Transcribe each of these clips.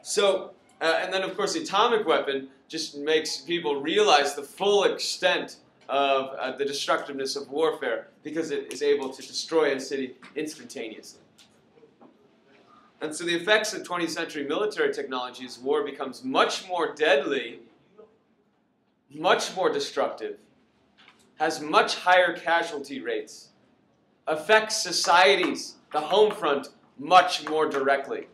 So, and then of course the atomic weapon just makes people realize the full extent of the destructiveness of warfare because it is able to destroy a city instantaneously. And so the effects of 20th century military technology is war becomes much more deadly, much more destructive, has much higher casualty rates, affects societies, the home front, much more directly.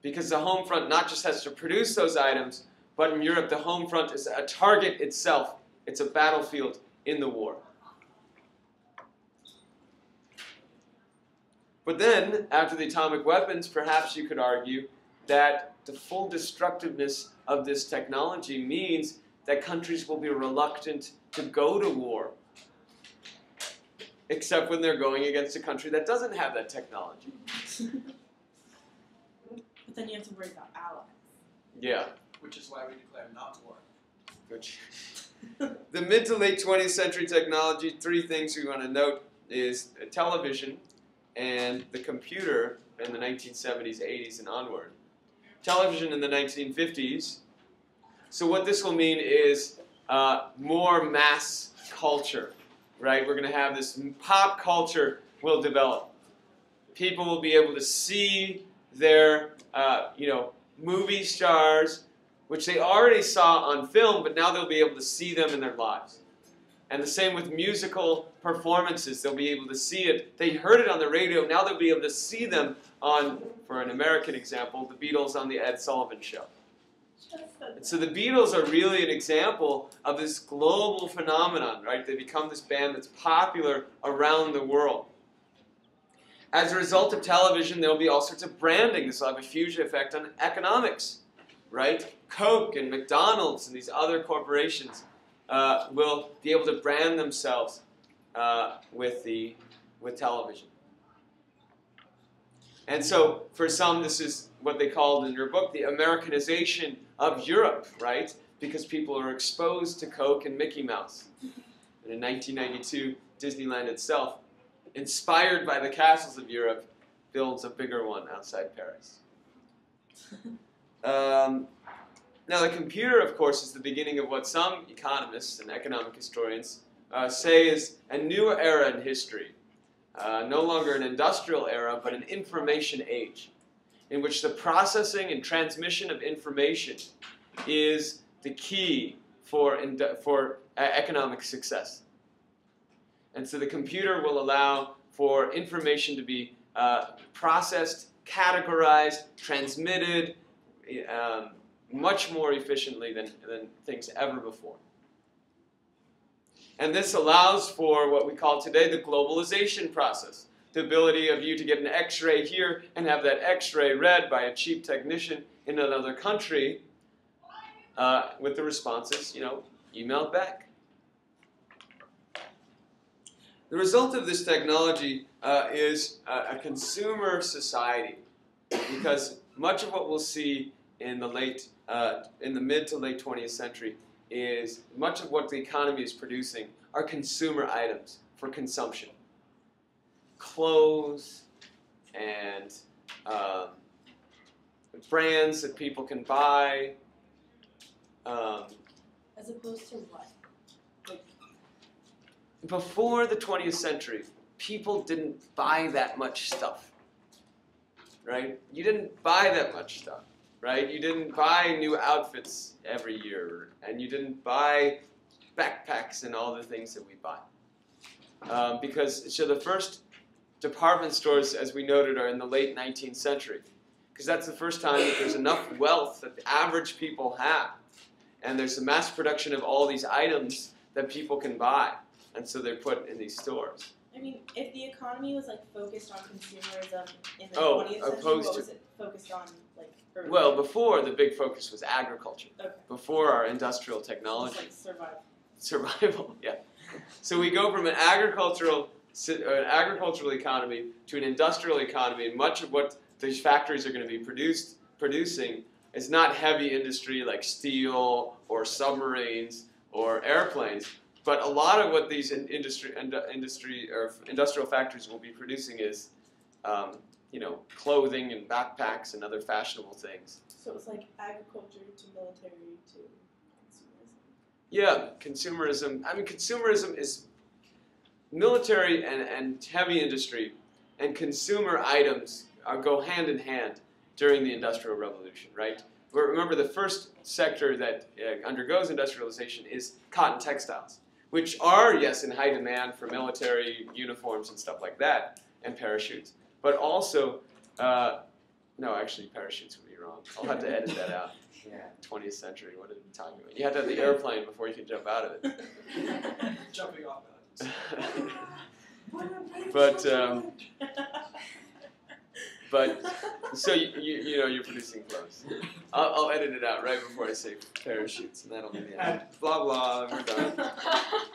Because the home front not just has to produce those items, but in Europe the home front is a target itself. It's a battlefield in the war. But then, after the atomic weapons, perhaps you could argue that the full destructiveness of this technology means that countries will be reluctant to go to war, except when they're going against a country that doesn't have that technology. But then you have to worry about allies. Yeah. Which is why we declare not war. Which, the mid to late 20th century technology, three things we want to note is television and the computer in the 1970s, 80s, and onward. Television in the 1950s. So what this will mean is more mass culture, right? We're going to have this pop culture will develop. People will be able to see their, movie stars, which they already saw on film, but now they'll be able to see them in their lives. And the same with musical performances. They'll be able to see it. They heard it on the radio. Now they'll be able to see them on, for an American example, the Beatles on the Ed Sullivan Show. And so the Beatles are really an example of this global phenomenon, right? They become this band that's popular around the world. As a result of television, there will be all sorts of branding. This will have a huge effect on economics, right? Coke and McDonald's and these other corporations will be able to brand themselves with television. And so, for some, this is what they called in your book the Americanization of Europe, right? Because people are exposed to Coke and Mickey Mouse. And in 1992, Disneyland itself, inspired by the castles of Europe, builds a bigger one outside Paris. Now, the computer, of course, is the beginning of what some economists and economic historians say is a new era in history. No longer an industrial era, but an information age, in which the processing and transmission of information is the key for economic success. And so the computer will allow for information to be processed, categorized, transmitted, much more efficiently than things ever before. And this allows for what we call today the globalization process. The ability of you to get an X-ray here and have that X-ray read by a cheap technician in another country with the responses, emailed back. The result of this technology is a consumer society, because much of what we'll see in the mid to late 20th century is much of what the economy is producing are consumer items for consumption. Clothes and brands that people can buy. As opposed to what? Like, before the 20th century, people didn't buy that much stuff, right? You didn't buy that much stuff, right? You didn't buy new outfits every year, and you didn't buy backpacks and all the things that we buy. So the first department stores, as we noted, are in the late 19th century, because that's the first time that there's enough wealth that the average people have, and there's a mass production of all these items that people can buy, and so they're put in these stores. I mean, if the economy was like focused on consumerism in the 20th century, what was it focused on, like, earlier? Well, before, the big focus was agriculture. Okay. Before our industrial technology. Just like Survival, yeah. So we go from an agricultural economy to an industrial economy, and much of what these factories are going to be producing is not heavy industry like steel or submarines or airplanes, but a lot of what these industrial factories will be producing is clothing and backpacks and other fashionable things. So it was like agriculture to military to consumerism. Yeah, consumerism. I mean, consumerism is military and heavy industry and consumer items go hand in hand during the Industrial Revolution, right? But remember, the first sector that undergoes industrialization is cotton textiles, which are, yes, in high demand for military uniforms and stuff like that, and parachutes. But also, no, actually, parachutes would be wrong. I'll have to edit that out. Yeah, 20th century, what are you talking about? You had to have the airplane before you could jump out of it. Jumping off But so you're producing clothes. I'll edit it out right before I say parachutes, and that'll be the end. Blah blah. We're done.